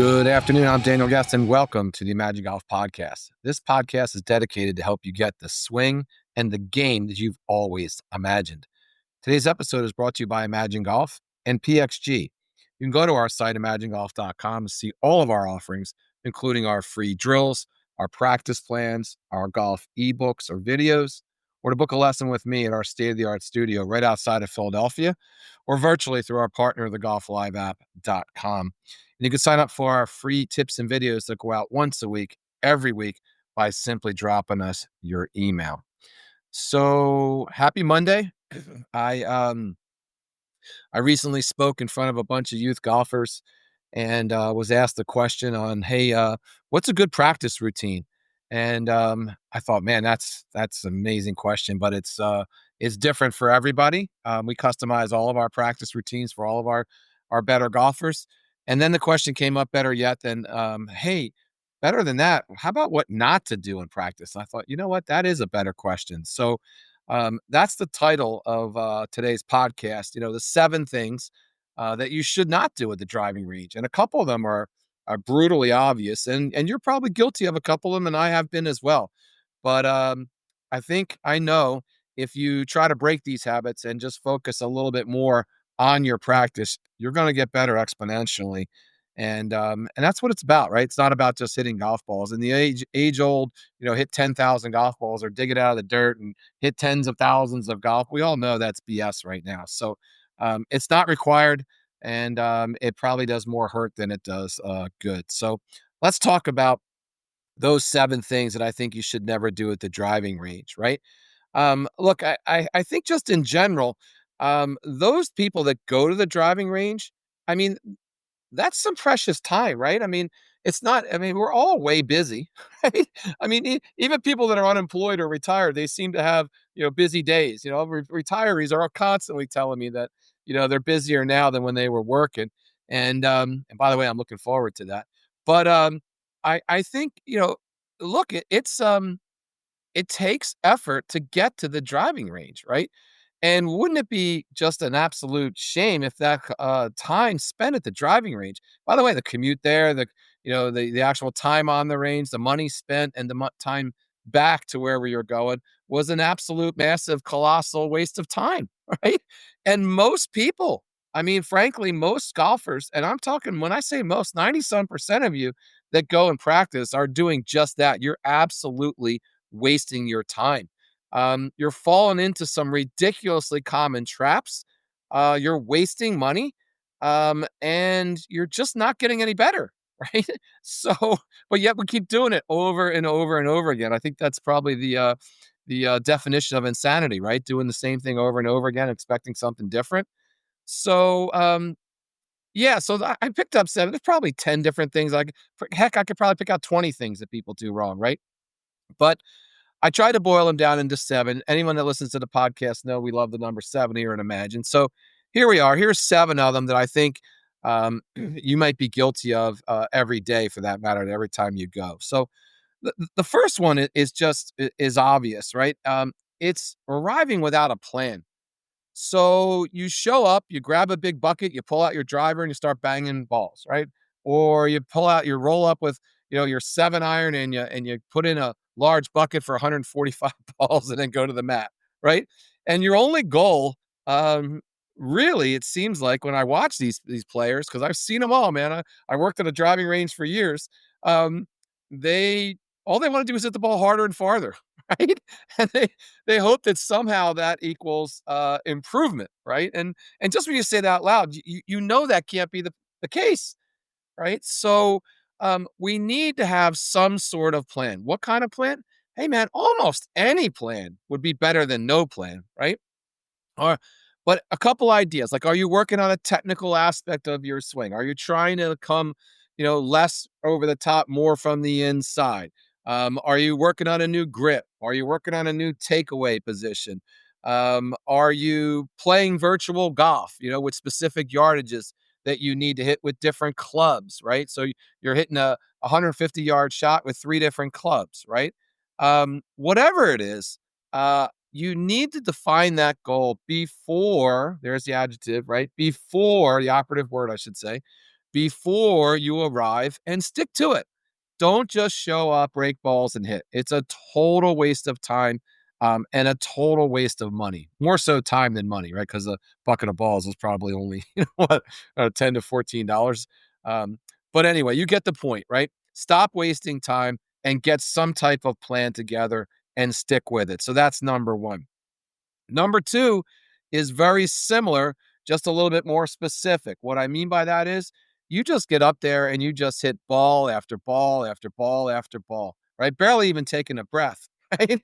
Good afternoon. I'm Daniel Guest, and welcome to the Imagine Golf Podcast. This podcast is dedicated to help you get the swing and the game that you've always imagined. Today's episode is brought to you by Imagine Golf and PXG. You can go to our site, imaginegolf.com, to see all of our offerings, including our free drills, our practice plans, our golf ebooks or videos, or to book a lesson with me at our state-of-the-art studio right outside of Philadelphia, or virtually through our partner, thegolfliveapp.com. And you can sign up for our free tips and videos that go out once a week, every week, by simply dropping us your email. So happy Monday. I recently spoke in front of a bunch of youth golfers and was asked a question on, hey, what's a good practice routine? And I thought, man, that's an amazing question, but it's different for everybody. We customize all of our practice routines for all of our better golfers. And then the question came up, better yet, than, hey, better than that, how about what not to do in practice? And I thought, you know what, that is a better question. So that's the title of today's podcast. The 7 things that you should not do at the driving range, and a couple of them are brutally obvious, and you're probably guilty of a couple of them, and I have been as well. But I think I know if you try to break these habits and just focus a little bit more on your practice, you're going to get better exponentially. And that's what it's about, right? It's not about just hitting golf balls. And the age old, hit 10,000 golf balls or dig it out of the dirt and hit tens of thousands of golf. We all know that's BS right now. So it's not required, and it probably does more hurt than it does good. So let's talk about those 7 things that I think you should never do at the driving range, right? Look, I think just in general, those people that go to the driving range, I mean, that's some precious time, right? I mean, it's not, I mean, we're all way busy, right? I mean, even people that are unemployed or retired, they seem to have, busy days. Retirees are constantly telling me that, they're busier now than when they were working. And by the way, I'm looking forward to that. But I think, look, it takes effort to get to the driving range, right? And wouldn't it be just an absolute shame if that time spent at the driving range, by the way, the commute there, the actual time on the range, the money spent, and the time back to wherever you're going was an absolute massive, colossal waste of time, right? And most people, I mean, frankly, most golfers, and I'm talking, when I say most, 90-some% of you that go and practice are doing just that. You're absolutely wasting your time. You're falling into some ridiculously common traps. You're wasting money, and you're just not getting any better, right? So, but yet we keep doing it over and over and over again. I think that's probably the definition of insanity, right? Doing the same thing over and over again, expecting something different. So, yeah. So I picked up 7. There's probably 10 different things. Heck, I could probably pick out 20 things that people do wrong, right? But I try to boil them down into 7. Anyone that listens to the podcast know we love the number 7 here in Imagine. So here we are. Here's 7 of them that I think you might be guilty of every day, for that matter, every time you go. So the first one is obvious, right? It's arriving without a plan. So you show up, you grab a big bucket, you pull out your driver and you start banging balls, right? Or you roll up with, your 7-iron and you put in a large bucket for 145 balls and then go to the mat, right? And your only goal, really, it seems like when I watch these players, because I've seen them all, man. I worked at a driving range for years. Um, they all they want to do is hit the ball harder and farther, right? And they hope that somehow that equals improvement, right? And just when you say that out loud, you know that can't be the case, right? So we need to have some sort of plan. What kind of plan? Hey, man, almost any plan would be better than no plan, right? Or, but a couple ideas, like, are you working on a technical aspect of your swing? Are you trying to come, less over the top, more from the inside? Are you working on a new grip? Are you working on a new takeaway position? Are you playing virtual golf, with specific yardages that you need to hit with different clubs, right? So you're hitting a 150-yard shot with 3 different clubs, right? Whatever it is, you need to define that goal before, there's the adjective, right? Before, the operative word, I should say, before you arrive and stick to it. Don't just show up, break balls, and hit. It's a total waste of time, and a total waste of money. More so time than money, right? Because a bucket of balls is probably only what, $10 to $14. Um, but anyway, you get the point, right? Stop wasting time and get some type of plan together and stick with it. So that's number one. Number two is very similar, just a little bit more specific. What I mean by that is you just get up there and you just hit ball after ball after ball after ball, right? Barely even taking a breath, right?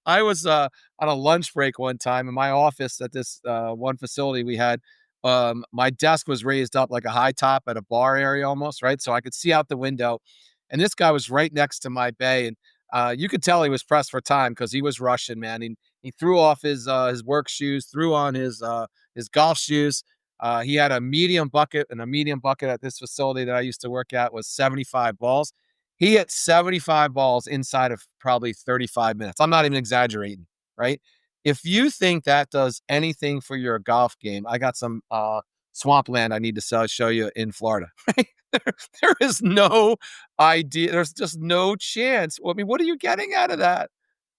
I was on a lunch break one time in my office at this one facility we had. My desk was raised up like a high top at a bar area almost, right? So I could see out the window. And this guy was right next to my bay. And you could tell he was pressed for time because he was rushing, man. He threw off his work shoes, threw on his golf shoes. He had a medium bucket, and a medium bucket at this facility that I used to work at was 75 balls. He hit 75 balls inside of probably 35 minutes. I'm not even exaggerating, right? If you think that does anything for your golf game, I got some swampland I need to show you in Florida. Right? There is no idea. There's just no chance. I mean, what are you getting out of that?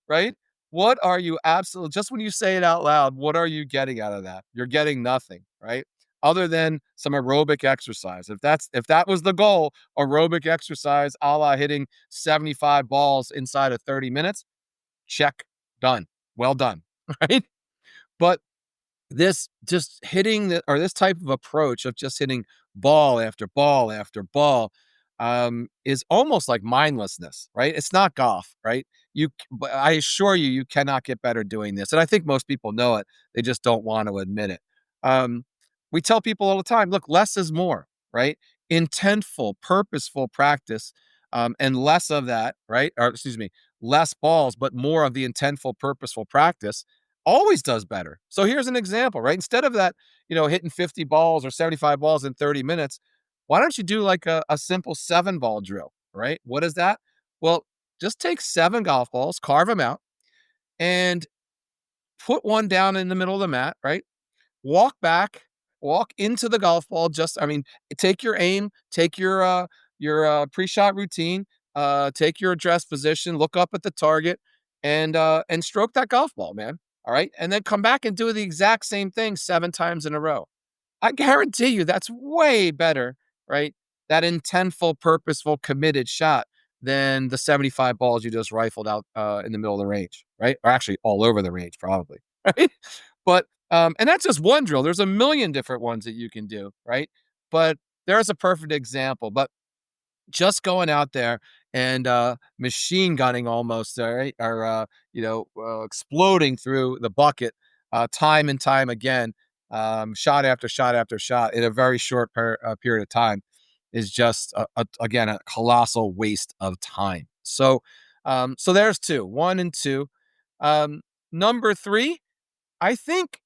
Right? What are you absolutely just when you say it out loud, what are you getting out of that? You're getting nothing, right? Other than some aerobic exercise. If that was the goal, aerobic exercise, a la hitting 75 balls inside of 30 minutes, check, done. Well done, right? But this just hitting or this type of approach of just hitting ball after ball after ball is almost like mindlessness, right? It's not golf, right? But I assure you, you cannot get better doing this. And I think most people know it. They just don't want to admit it. Um, we tell people all the time, look, less is more, right? Intentful, purposeful practice, and less of that, right? Or excuse me, less balls, but more of the intentful, purposeful practice always does better. So here's an example, right? Instead of that, hitting 50 balls or 75 balls in 30 minutes, why don't you do like a simple 7 ball drill, right? What is that? Well, just take 7 golf balls, carve them out, and put one down in the middle of the mat, right? Walk back, walk into the golf ball. Take your aim, take your pre-shot routine, take your address position, look up at the target, and stroke that golf ball, man. All right, and then come back and do the exact same thing 7 times in a row. I guarantee you that's way better, right? That intentful, purposeful, committed shot than the 75 balls you just rifled out in the middle of the range, right? Or actually all over the range, probably, right? But and that's just one drill. There's a million different ones that you can do, right? But there's a perfect example. But just going out there and machine gunning almost, all right, or exploding through the bucket time and time again, shot after shot after shot in a very short period of time is just again a colossal waste of time. So there's two, one and two. Um, Number three, I think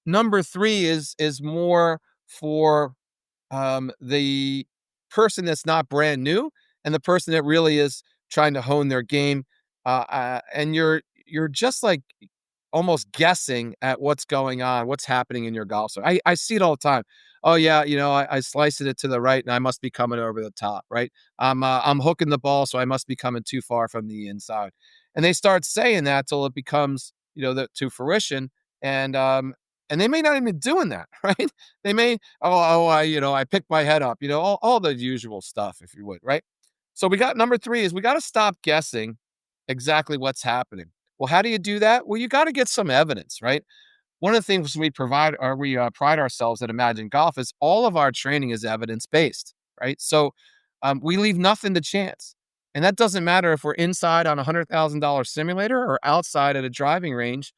number three is more for the person that's not brand new and the person that really is trying to hone their game. And you're just like almost guessing at what's going on, what's happening in your golf swing. I see it all the time. Oh yeah, I sliced it to the right and I must be coming over the top, right? I'm hooking the ball, so I must be coming too far from the inside. And they start saying that till it becomes, to fruition. And they may not even be doing that, right? They may, I picked my head up, all the usual stuff, if you would, right? So we got number three is we got to stop guessing exactly what's happening. Well, how do you do that? Well, you got to get some evidence, right? One of the things we pride ourselves at Imagine Golf is all of our training is evidence based, right? So we leave nothing to chance. And that doesn't matter if we're inside on a $100,000 simulator or outside at a driving range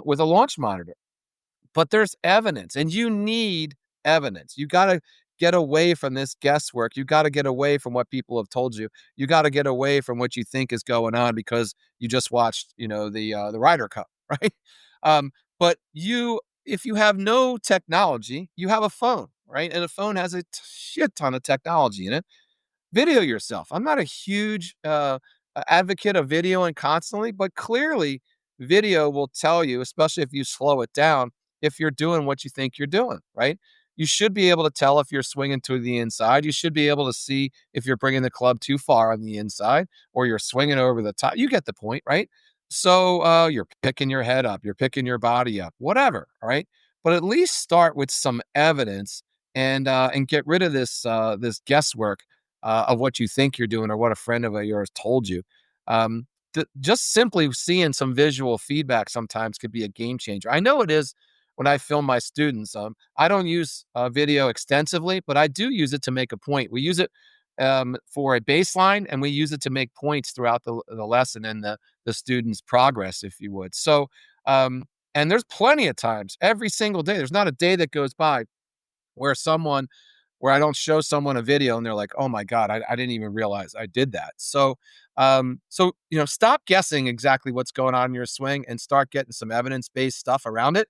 with a launch monitor. But there's evidence, and you need evidence. You gotta get away from this guesswork. You gotta get away from what people have told you. You gotta get away from what you think is going on because you just watched, the Ryder Cup, right? But if you have no technology, you have a phone, right? And a phone has a shit ton of technology in it. Video yourself. I'm not a huge advocate of videoing constantly, but clearly video will tell you, especially if you slow it down, if you're doing what you think you're doing, right? you should be able to tell if you're swinging to the inside. You should be able to see if you're bringing the club too far on the inside or you're swinging over the top. You get the point, right? So you're picking your head up, you're picking your body up, whatever. All right, but at least start with some evidence and get rid of this guesswork of what you think you're doing or what a friend of yours told you. Um, just simply seeing some visual feedback sometimes could be a game changer. I know it is when I film my students. I don't use video extensively, but I do use it to make a point. We use it for a baseline, and we use it to make points throughout the lesson and the student's progress, if you would. So, and there's plenty of times every single day. There's not a day that goes by where someone where I don't show someone a video and they're like, "Oh my god, I didn't even realize I did that." So stop guessing exactly what's going on in your swing and start getting some evidence-based stuff around it.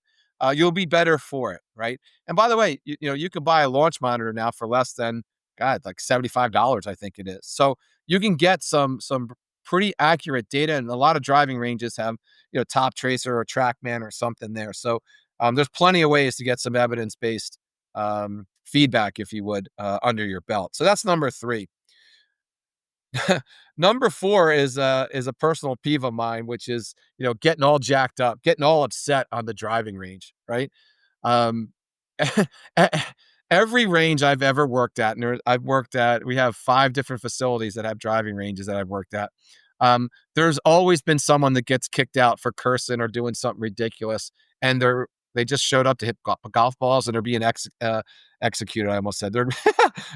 You'll be better for it, right? And by the way, you can buy a launch monitor now for less than like $75, I think it is. So you can get some pretty accurate data, and a lot of driving ranges have Top Tracer or TrackMan or something there. So there's plenty of ways to get some evidence-based feedback, if you would, under your belt. So that's number 3. Number 4 is a personal peeve of mine, which is getting all jacked up, getting all upset on the driving range, right? Um, e- every range I've ever worked at, and we have 5 different facilities that have driving ranges that I've worked at. There's always been someone that gets kicked out for cursing or doing something ridiculous, and they just showed up to hit golf balls and they're being executed. I almost said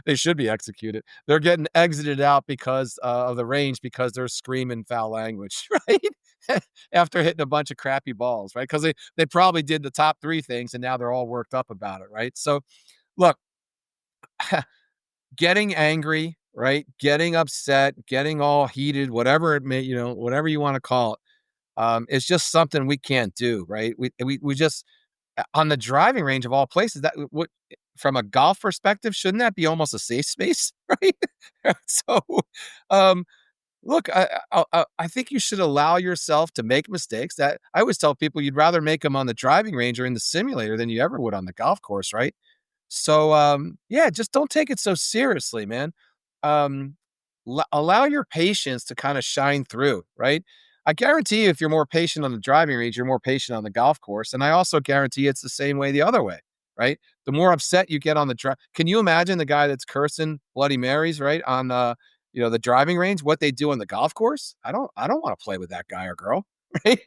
they should be executed. They're getting exited out because of the range because they're screaming foul language, right? After hitting a bunch of crappy balls, right? Because they probably did the top 3 things and now they're all worked up about it, right? So look, getting angry, right? Getting upset, getting all heated, whatever it may, whatever you want to call it, it's just something we can't do, right? We just on the driving range of all places, that what from a golf perspective, shouldn't that be almost a safe space, right? So, um, look, I think you should allow yourself to make mistakes. That I always tell people you'd rather make them on the driving range or in the simulator than you ever would on the golf course, right? So, yeah, just don't take it so seriously, man. Um, Allow your patience to kind of shine through, right? I guarantee you, if you're more patient on the driving range, you're more patient on the golf course. And I also guarantee it's the same way the other way, right? The more upset you get on the drive, can you imagine the guy that's cursing Bloody Marys, right, on the driving range? What they do on the golf course? I don't want to play with that guy or girl, right?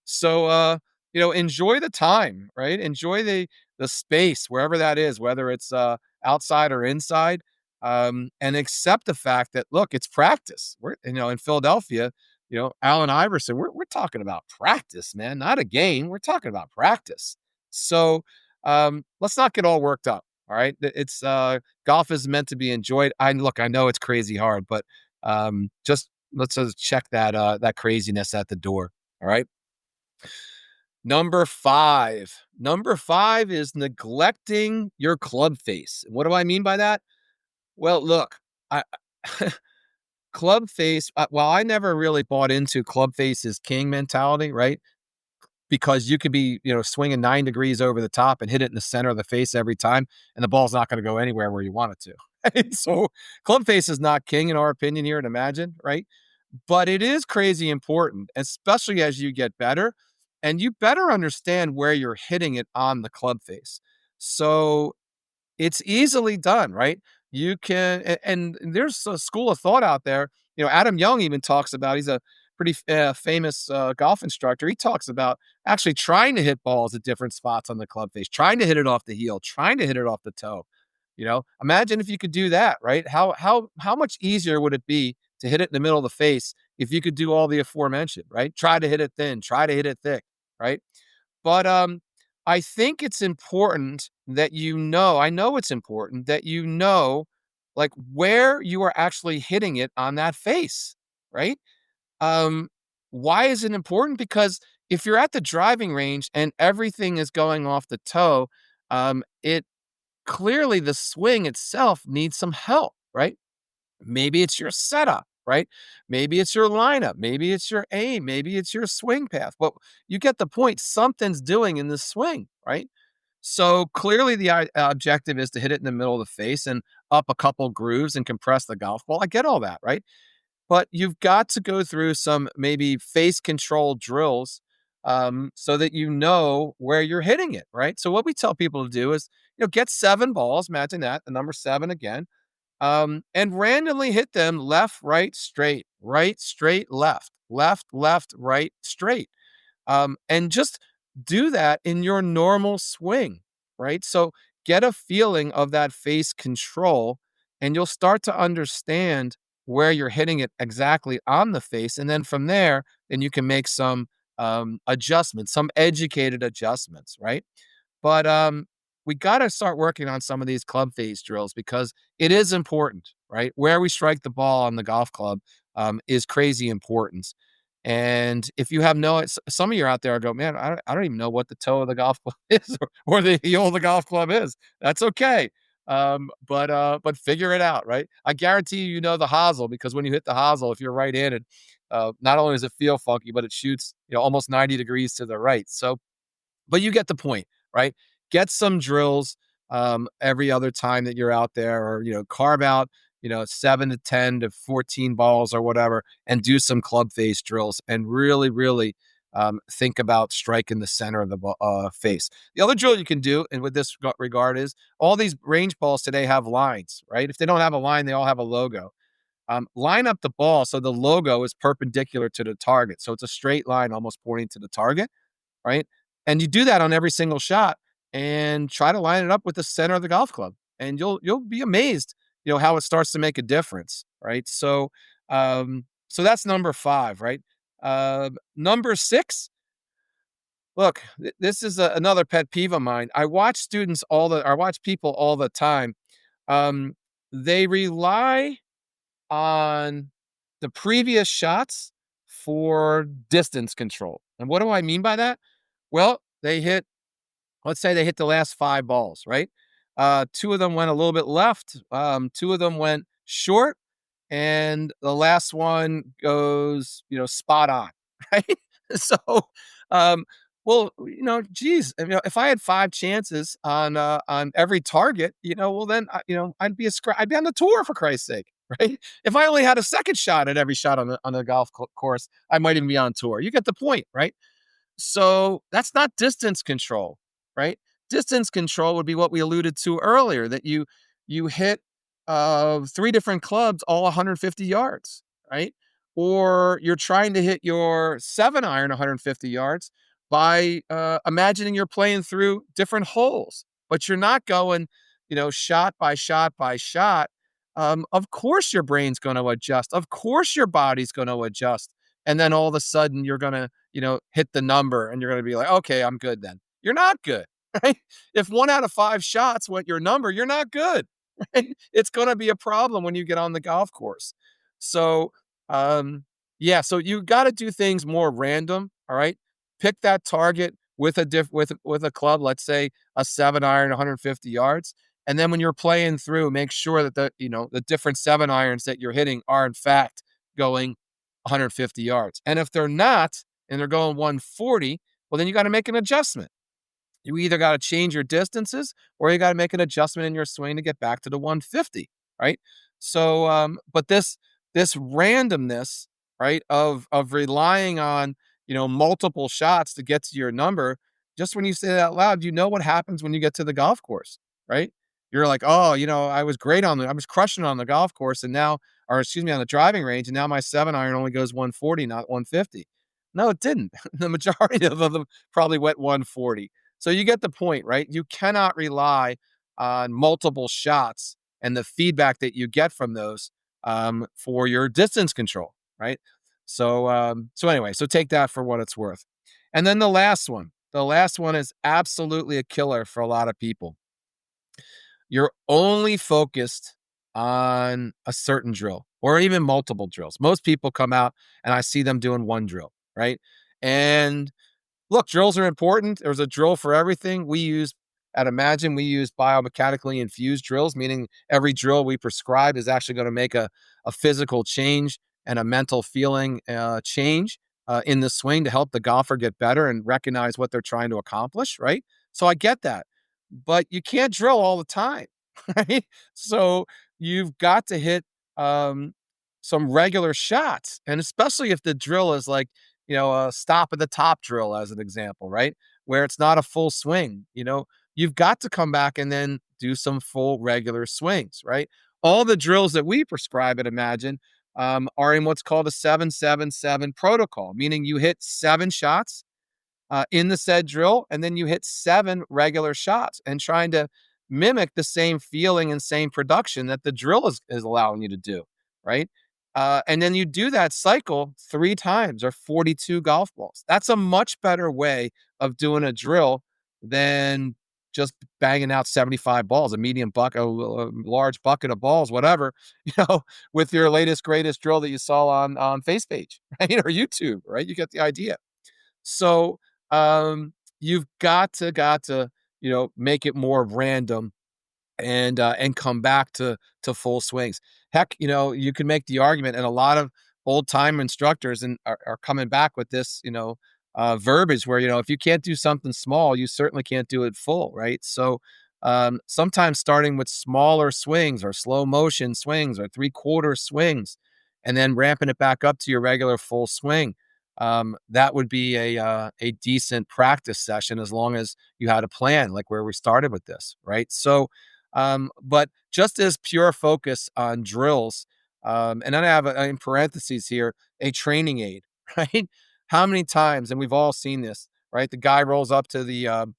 So, enjoy the time, right? Enjoy the space wherever that is, whether it's outside or inside, and accept the fact that look, it's practice. We're in Philadelphia, Allen Iverson. We're talking about practice, man, not a game. We're talking about practice. So let's not get all worked up. All right, it's golf is meant to be enjoyed. I know it's crazy hard, but just let's just check that craziness at the door. All right. Number 5. Number 5 is neglecting your club face. What do I mean by that? Well, look, I club face, while I never really bought into club face is king mentality, right? Because you could be, swinging 9 degrees over the top and hit it in the center of the face every time, and the ball's not going to go anywhere where you want it to. Right? So, club face is not king in our opinion here at Imagine, right? But it is crazy important, especially as you get better, and you better understand where you're hitting it on the club face. So it's easily done, right? You can, and there's a school of thought out there. Adam Young even talks about. He's a pretty famous golf instructor. He talks about actually trying to hit balls at different spots on the club face, trying to hit it off the heel, trying to hit it off the toe. Imagine if you could do that, right? How much easier would it be to hit it in the middle of the face if you could do all the aforementioned, right? Try to hit it thin, try to hit it thick, right? But I think it's important that I know it's important that like where you are actually hitting it on that face, right? Um, why is it important? Because if you're at the driving range and everything is going off the toe, it clearly the swing itself needs some help, right? Maybe it's your setup, right? Maybe it's your lineup. Maybe it's your aim. Maybe it's your swing path. But you get the point. Something's doing in the swing, right? So clearly the objective is to hit it in the middle of the face and up a couple grooves and compress the golf ball. I get all that, right? But you've got to go through some maybe face control drills, so that you know where you're hitting it, right? So what we tell people to do is, get 7 balls. Imagine that, the number 7 again, and randomly hit them left, right, straight, left, right, straight. And just do that in your normal swing, right? So get a feeling of that face control, and you'll start to understand where you're hitting it exactly on the face. And then from there, then you can make some adjustments, some educated adjustments, right? But we got to start working on some of these club face drills because it is important, right? Where we strike the ball on the golf club is crazy important. And if you have some of you out there go, man, I don't even know what the toe of the golf club is or the heel of the golf club is. That's okay. But figure it out, right? I guarantee you know the hosel because when you hit the hosel, if you're right-handed, not only does it feel funky, but it shoots almost 90 degrees to the right. So but you get the point, right? Get some drills every other time that you're out there, or carve out 7 to 10 to 14 balls or whatever, and do some club face drills, and really, really think about striking the center of the face. The other drill you can do, and with this regard, is all these range balls today have lines, right? If they don't have a line, they all have a logo. Line up the ball so the logo is perpendicular to the target, so it's a straight line almost pointing to the target, right? And you do that on every single shot and try to line it up with the center of the golf club. And you'll be amazed, how it starts to make a difference, right? So that's number 5, right? Number 6, look, this is another pet peeve of mine. I watch people all the time. Um, they rely on the previous shots for distance control. And what do I mean by that? Well, let's say they hit the last 5 balls, right? 2 of them went a little bit left, 2 of them went short, and the last one goes, spot on, right? So, um, well, geez, if I had 5 chances on every target, well then, I'd be on the tour for Christ's sake, right? If I only had a second shot at every shot on the golf course, I might even be on tour. You get the point, right? So that's not distance control, right? Distance control would be what we alluded to earlier, that you hit 3 different clubs all 150 yards, right? Or you're trying to hit your 7-iron 150 yards by imagining you're playing through different holes, but you're not going, shot by shot by shot. Of course your brain's going to adjust. Of course your body's going to adjust. And then all of a sudden you're going to hit the number and you're going to be like, okay, I'm good then. You're not good, right? If 1 out of 5 shots went your number, you're not good, right? It's going to be a problem when you get on the golf course. So, yeah, so you got to do things more random. All right. Pick that target with with a club, let's say a 7-iron, 150 yards. And then when you're playing through, make sure that the different 7-irons that you're hitting are in fact going 150 yards. And if they're not, and they're going 140, well, then you got to make an adjustment. You either got to change your distances or you got to make an adjustment in your swing to get back to the 150, right? So, but this randomness, right, of relying on multiple shots to get to your number, just when you say that out loud, you know what happens when you get to the golf course, right? You're like, oh, I was I was crushing on the golf course, and now, or excuse me, on the driving range, and now my 7-iron only goes 140, not 150. No, it didn't. The majority of them probably went 140. So you get the point, right? You cannot rely on multiple shots and the feedback that you get from those for your distance control, right? So anyway, so take that for what it's worth. And then the last one. The last one is absolutely a killer for a lot of people. You're only focused on a certain drill or even multiple drills. Most people come out and I see them doing one drill, right? And look, drills are important. There's a drill for everything. At Imagine, we use biomechanically infused drills, meaning every drill we prescribe is actually going to make a physical change and a mental feeling change in the swing to help the golfer get better and recognize what they're trying to accomplish, right? So I get that. but you can't drill all the time, right? So you've got to hit um, some regular shots, and especially if the drill is like, a stop at the top drill, as an example, right? Where it's not a full swing, you've got to come back and then do some full regular swings, right? All the drills that we prescribe at Imagine are in what's called a 7-7-7 protocol, meaning you hit 7 shots in the said drill, and then you hit 7 regular shots and trying to mimic the same feeling and same production that the drill is allowing you to do, right? And then you do that cycle 3 times or 42 golf balls. That's a much better way of doing a drill than just banging out 75 balls, a medium bucket, a large bucket of balls, whatever, with your latest, greatest drill that you saw on FacePage, right? Or YouTube, right? You get the idea. So, you've got to, make it more random and come back to full swings. Heck, you can make the argument, and a lot of old time instructors are coming back with this, verbiage where, if you can't do something small, you certainly can't do it full, right? So, sometimes starting with smaller swings or slow motion swings or 3/4 swings, and then ramping it back up to your regular full swing. That would be a decent practice session as long as you had a plan, like where we started with this, right? So, but just as pure focus on drills, and then I have in parentheses here a training aid, right? How many times, and we've all seen this, right? The guy rolls up to the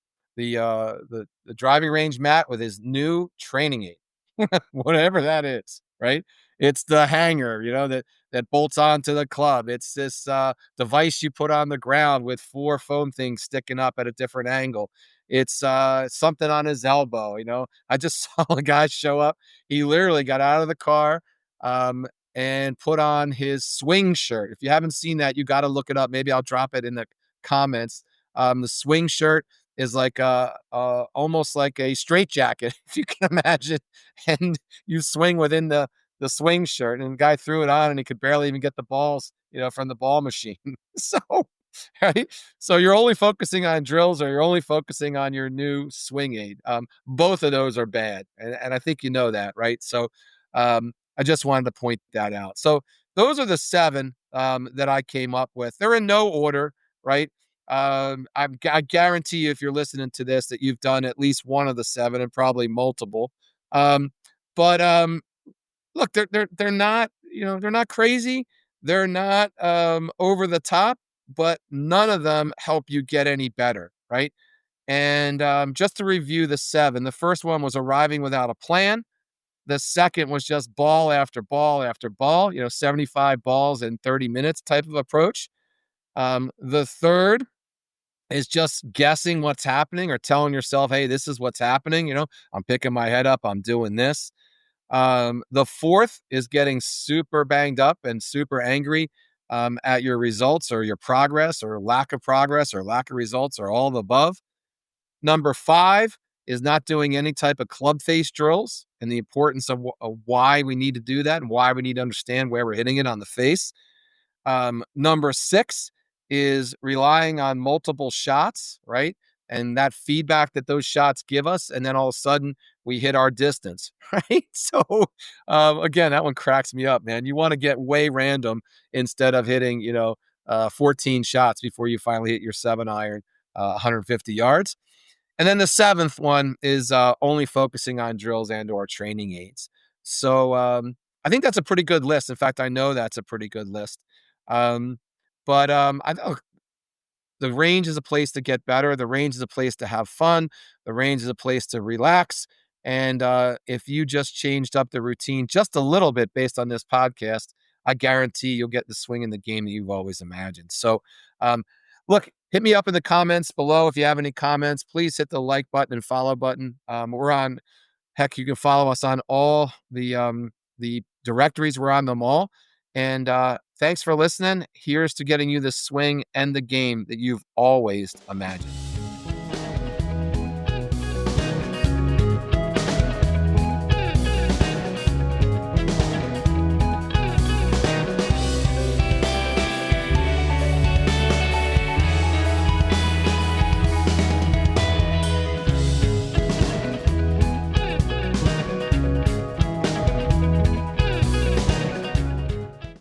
driving range mat with his new training aid, whatever that is, right? It's the hanger, that bolts onto the club. It's this device you put on the ground with 4 foam things sticking up at a different angle. It's something on his elbow. I just saw a guy show up. He literally got out of the car and put on his swing shirt. If you haven't seen that, you got to look it up. Maybe I'll drop it in the comments. The swing shirt is like almost like a straight jacket, if you can imagine, and you swing within the swing shirt, and the guy threw it on and he could barely even get the balls, from the ball machine. So, right. So you're only focusing on drills or you're only focusing on your new swing aid. Both of those are bad. And I think you know that, right? So, I just wanted to point that out. So those are the 7 that I came up with. They're in no order, right? I guarantee you, if you're listening to this, that you've done at least one of the 7 and probably multiple. But look, they're not, they're not crazy. They're not over the top, but none of them help you get any better, right? And just to review the 7, the first one was arriving without a plan. The second was just ball after ball after ball, 75 balls in 30 minutes type of approach. The third is just guessing what's happening or telling yourself, hey, this is what's happening. I'm picking my head up, I'm doing this. The fourth is getting super banged up and super angry at your results or your progress or lack of results or all of the above. Number 5 is not doing any type of club face drills and the importance of why we need to do that and why we need to understand where we're hitting it on the face. Number 6 is relying on multiple shots, right? And that feedback that those shots give us. And then all of a sudden we hit our distance, right? So, again, that one cracks me up, man. You want to get way random instead of hitting, 14 shots before you finally hit your 7-iron, 150 yards. And then the 7th one is only focusing on drills and or training aids. So, I think that's a pretty good list. In fact, I know that's a pretty good list. Um, but I know the range is a place to get better. The range is a place to have fun. The range is a place to relax. And if you just changed up the routine just a little bit based on this podcast, I guarantee you'll get the swing in the game that you've always imagined. So, look, hit me up in the comments below. If you have any comments, please hit the like button and follow button. We're on, heck, you can follow us on all the directories. We're on them all. And thanks for listening. Here's to getting you the swing and the game that you've always imagined.